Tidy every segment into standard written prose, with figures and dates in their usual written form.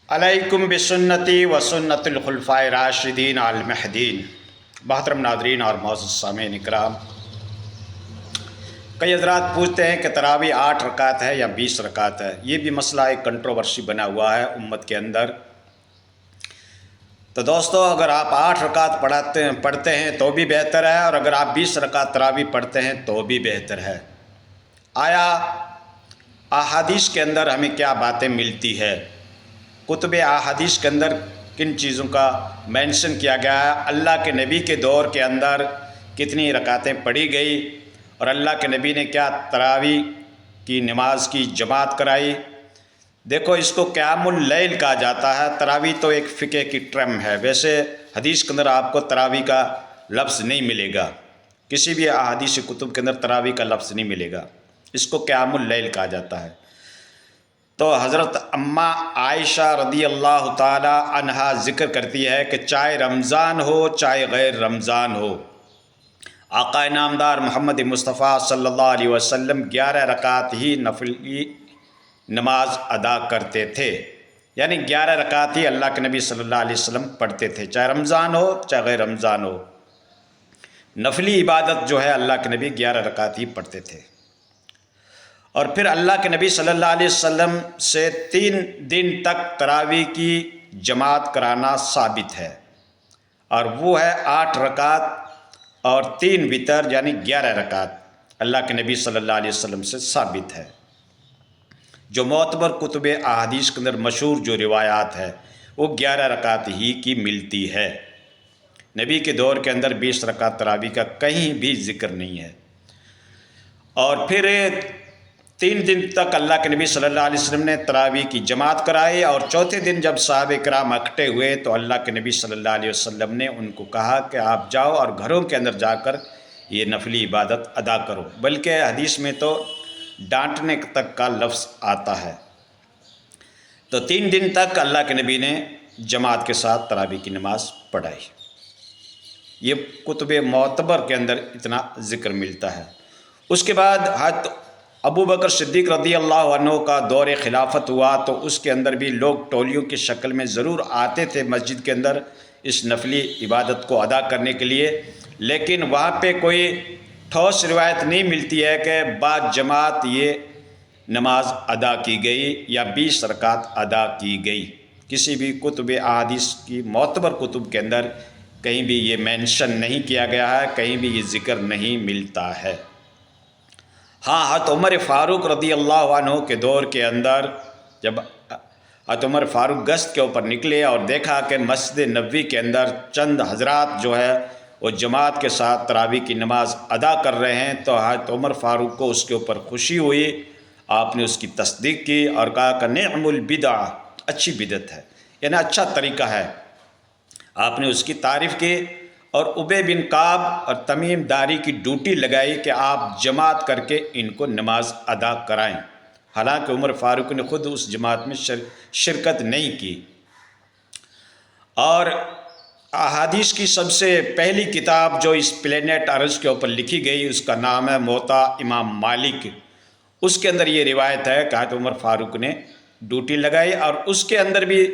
علیکم بسنتی و سنت الخلفائے راشدین المہدین۔ محترم ناظرین اور معزز سامعین اکرام، کئی حضرات پوچھتے ہیں کہ تراویح 8 رکعت ہے یا 20 رکعت ہے۔ یہ بھی مسئلہ ایک کنٹروورسی بنا ہوا ہے امت کے اندر۔ تو دوستو، اگر آپ 8 رکعت پڑھتے ہیں تو بھی بہتر ہے، اور اگر آپ 20 رکعت تراویح پڑھتے ہیں تو بھی بہتر ہے۔ آیا احادیث کے اندر ہمیں کیا باتیں ملتی ہے؟ کتب احادیث کے اندر کن چیزوں کا مینشن کیا گیا ہے؟ اللہ کے نبی کے دور کے اندر کتنی رکعتیں پڑھی گئی، اور اللہ کے نبی نے کیا تراویح کی نماز کی جماعت کرائی؟ دیکھو، اس کو قیام اللیل کہا جاتا ہے۔ تراویح تو ایک فقہ کی ٹرم ہے۔ ویسے حدیث کے اندر آپ کو تراویح کا لفظ نہیں ملے گا، کسی بھی احادیث کتب کے اندر تراویح کا لفظ نہیں ملے گا۔ اس کو قیام اللیل کہا جاتا ہے۔ تو حضرت اماں عائشہ رضی اللہ تعالی عنہا ذکر کرتی ہے کہ چاہے رمضان ہو چاہے غیر رمضان ہو، آقا نامدار محمد مصطفیٰ صلی اللہ علیہ وسلم 11 رکعت ہی نفلی نماز ادا کرتے تھے، یعنی 11 رکعت ہی اللہ کے نبی صلی اللہ علیہ وسلم پڑھتے تھے، چاہے رمضان ہو چاہے غیر رمضان ہو۔ نفلی عبادت جو ہے اللہ کے نبی 11 رکعت ہی پڑھتے تھے۔ اور پھر اللہ کے نبی صلی اللہ علیہ وسلم سے 3 دن تک تراویح کی جماعت کرانا ثابت ہے، اور وہ ہے 8 رکعت اور 3 وتر، یعنی 11 رکعت اللہ کے نبی صلی اللہ علیہ وسلم سے ثابت ہے۔ جو معتبر کتب احادیث کے اندر مشہور جو روایات ہے وہ 11 رکعت ہی کی ملتی ہے۔ نبی کے دور کے اندر 20 رکعت تراویح کا کہیں بھی ذکر نہیں ہے۔ اور پھر 3 دن تک اللہ کے نبی صلی اللہ علیہ وسلم نے تراویح کی جماعت کرائی، اور چوتھے دن جب صحابہ کرام اکٹھے ہوئے تو اللہ کے نبی صلی اللہ علیہ وسلم نے ان کو کہا کہ آپ جاؤ اور گھروں کے اندر جا کر یہ نفلی عبادت ادا کرو، بلکہ حدیث میں تو ڈانٹنے تک کا لفظ آتا ہے۔ تو 3 دن تک اللہ کے نبی نے جماعت کے ساتھ تراویح کی نماز پڑھائی۔ یہ کتب معتبر کے اندر اتنا ذکر ملتا ہے۔ اس کے بعد حضرت ابو بکر صدیق رضی اللہ عنہ کا دور خلافت ہوا، تو اس کے اندر بھی لوگ ٹولیوں کی شکل میں ضرور آتے تھے مسجد کے اندر اس نفلی عبادت کو ادا کرنے کے لیے، لیکن وہاں پہ کوئی ٹھوس روایت نہیں ملتی ہے کہ بعد جماعت یہ نماز ادا کی گئی یا 20 رکعت ادا کی گئی۔ کسی بھی کتب احادیث کی معتبر کتب کے اندر کہیں بھی یہ مینشن نہیں کیا گیا ہے، کہیں بھی یہ ذکر نہیں ملتا ہے۔ ہاں، حضرت عمر فاروق رضی اللہ عنہ کے دور کے اندر جب حضرت عمر فاروق گشت کے اوپر نکلے اور دیکھا کہ مسجد نبوی کے اندر چند حضرات جو ہے وہ جماعت کے ساتھ تراویح کی نماز ادا کر رہے ہیں، تو حضرت عمر فاروق کو اس کے اوپر خوشی ہوئی۔ آپ نے اس کی تصدیق کی اور کہا کہ نعم البدع، اچھی بدعت ہے، یعنی اچھا طریقہ ہے۔ آپ نے اس کی تعریف کی، اور ابی بن کعب اور تمیم داری کی ڈیوٹی لگائی کہ آپ جماعت کر کے ان کو نماز ادا کرائیں، حالانکہ عمر فاروق نے خود اس جماعت میں شرکت نہیں کی۔ اور احادیث کی سب سے پہلی کتاب جو اس پلینٹ ارض کے اوپر لکھی گئی اس کا نام ہے موطا امام مالک۔ اس کے اندر یہ روایت ہے کہ حضرت عمر فاروق نے ڈیوٹی لگائی، اور اس کے اندر بھی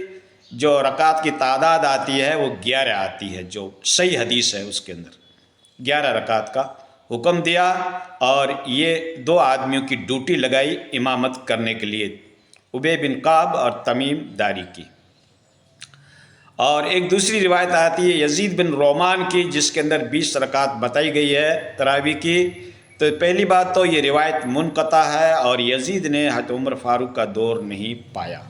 جو رکعت کی تعداد آتی ہے وہ 11 آتی ہے، جو صحیح حدیث ہے اس کے اندر 11 رکعت کا حکم دیا، اور یہ 2 آدمیوں کی ڈیوٹی لگائی امامت کرنے کے لیے، ابی بن کعب اور تمیم داری کی۔ اور ایک دوسری روایت آتی ہے یزید بن رومان کی، جس کے اندر 20 رکعت بتائی گئی ہے تراویح کی۔ تو پہلی بات تو یہ روایت منقطع ہے، اور یزید نے حضرت عمر فاروق کا دور نہیں پایا۔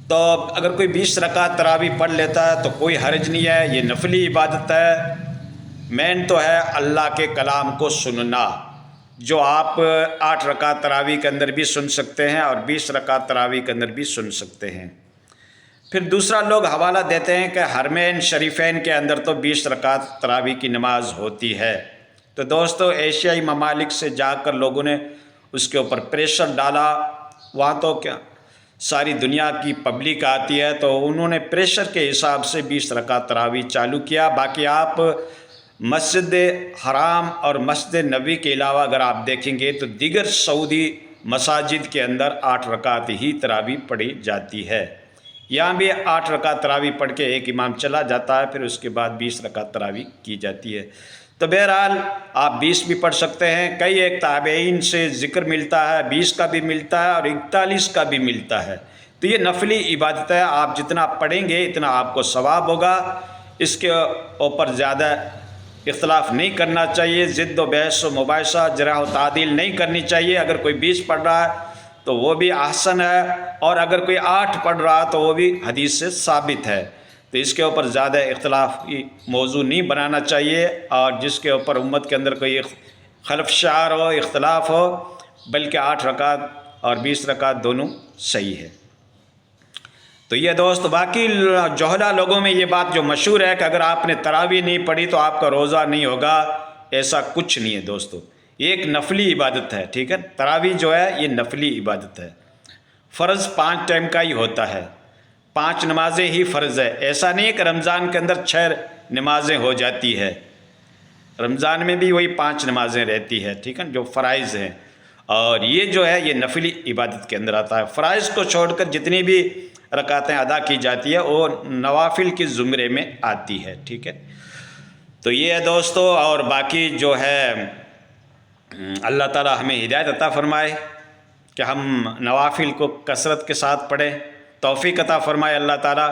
تو اگر کوئی 20 رکعت تراویح پڑھ لیتا ہے تو کوئی حرج نہیں ہے، یہ نفلی عبادت ہے۔ مین تو ہے اللہ کے کلام کو سننا، جو آپ 8 رکعت تراویح کے اندر بھی سن سکتے ہیں اور 20 رکعت تراویح کے اندر بھی سن سکتے ہیں۔ پھر دوسرا لوگ حوالہ دیتے ہیں کہ حرمین شریفین کے اندر تو 20 رکعت تراویح کی نماز ہوتی ہے۔ تو دوستو، ایشیائی ممالک سے جا کر لوگوں نے اس کے اوپر پریشر ڈالا، وہاں تو کیا ساری دنیا کی پبلک آتی ہے، تو انہوں نے پریشر کے حساب سے 20 رکعت تراویح چالو کیا۔ باقی آپ مسجد حرام اور مسجد نبوی کے علاوہ اگر آپ دیکھیں گے تو دیگر سعودی مساجد کے اندر 8 رکعت ہی تراویح پڑھی جاتی ہے۔ یہاں بھی 8 رکعت تراویح پڑھ کے ایک امام چلا جاتا ہے، پھر اس کے بعد 20 رکعت تراویح کی جاتی ہے۔ تو بہرحال آپ 20 بھی پڑھ سکتے ہیں، کئی ایک تابعین سے ذکر ملتا ہے 20 کا بھی ملتا ہے اور 41 کا بھی ملتا ہے۔ تو یہ نفلی عبادت ہے، آپ جتنا پڑھیں گے اتنا آپ کو ثواب ہوگا، اس کے اوپر زیادہ اختلاف نہیں کرنا چاہیے، ضد و بحث و مباحثہ جرح و تعدیل نہیں کرنی چاہیے۔ اگر کوئی 20 پڑھ رہا ہے تو وہ بھی احسن ہے، اور اگر کوئی 8 پڑھ رہا تو وہ بھی حدیث سے ثابت ہے۔ تو اس کے اوپر زیادہ اختلافی موضوع نہیں بنانا چاہیے، اور جس کے اوپر امت کے اندر کوئی خلف شعار ہو، اختلاف ہو، بلکہ 8 رکعت اور 20 رکعت دونوں صحیح ہے۔ تو یہ دوست، باقی جوہلا لوگوں میں یہ بات جو مشہور ہے کہ اگر آپ نے تراویح نہیں پڑھی تو آپ کا روزہ نہیں ہوگا، ایسا کچھ نہیں ہے دوستو، یہ ایک نفلی عبادت ہے، ٹھیک ہے۔ تراویح جو ہے یہ نفلی عبادت ہے، فرض 5 ٹائم کا ہی ہوتا ہے، 5 نمازیں ہی فرض ہے۔ ایسا نہیں ہے کہ رمضان کے اندر 6 نمازیں ہو جاتی ہے، رمضان میں بھی وہی 5 نمازیں رہتی ہے، ٹھیک ہے، جو فرائض ہیں۔ اور یہ جو ہے یہ نفلی عبادت کے اندر آتا ہے، فرائض کو چھوڑ کر جتنی بھی رکعتیں ادا کی جاتی ہے وہ نوافل کے زمرے میں آتی ہے، ٹھیک ہے۔ تو یہ ہے دوستو، اور باقی جو ہے اللہ تعالی ہمیں ہدایت عطا فرمائے کہ ہم نوافل کو کثرت کے ساتھ پڑھیں، توفیق عطا فرمائے اللہ تعالی۔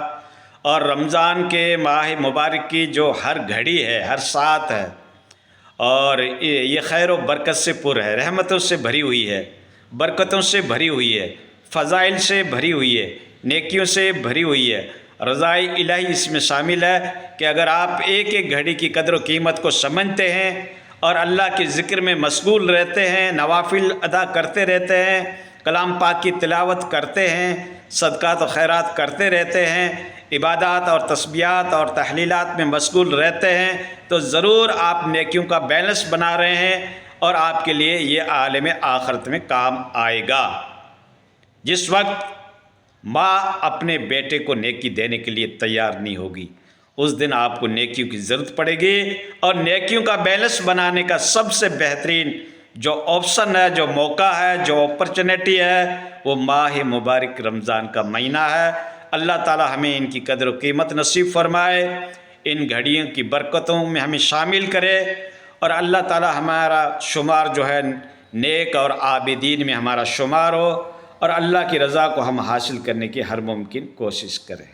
اور رمضان کے ماہ مبارک کی جو ہر گھڑی ہے، ہر ساعت ہے، اور یہ خیر و برکت سے پر ہے، رحمتوں سے بھری ہوئی ہے، برکتوں سے بھری ہوئی ہے، فضائل سے بھری ہوئی ہے، نیکیوں سے بھری ہوئی ہے۔ رضائے الہی اس میں شامل ہے کہ اگر آپ ایک ایک گھڑی کی قدر و قیمت کو سمجھتے ہیں اور اللہ کے ذکر میں مشغول رہتے ہیں، نوافل ادا کرتے رہتے ہیں، کلام پاک کی تلاوت کرتے ہیں، صدقات و خیرات کرتے رہتے ہیں، عبادات اور تسبیحات اور تحلیلات میں مشغول رہتے ہیں، تو ضرور آپ نیکیوں کا بیلنس بنا رہے ہیں، اور آپ کے لیے یہ عالم آخرت میں کام آئے گا۔ جس وقت ماں اپنے بیٹے کو نیکی دینے کے لیے تیار نہیں ہوگی، اس دن آپ کو نیکیوں کی ضرورت پڑے گی، اور نیکیوں کا بیلنس بنانے کا سب سے بہترین جو آپشن ہے، جو موقع ہے، جو اپرچونیٹی ہے، وہ ماہ مبارک رمضان کا مہینہ ہے۔ اللہ تعالی ہمیں ان کی قدر و قیمت نصیب فرمائے، ان گھڑیوں کی برکتوں میں ہمیں شامل کرے، اور اللہ تعالی ہمارا شمار جو ہے نیک اور عابدین میں ہمارا شمار ہو، اور اللہ کی رضا کو ہم حاصل کرنے کی ہر ممکن کوشش کریں۔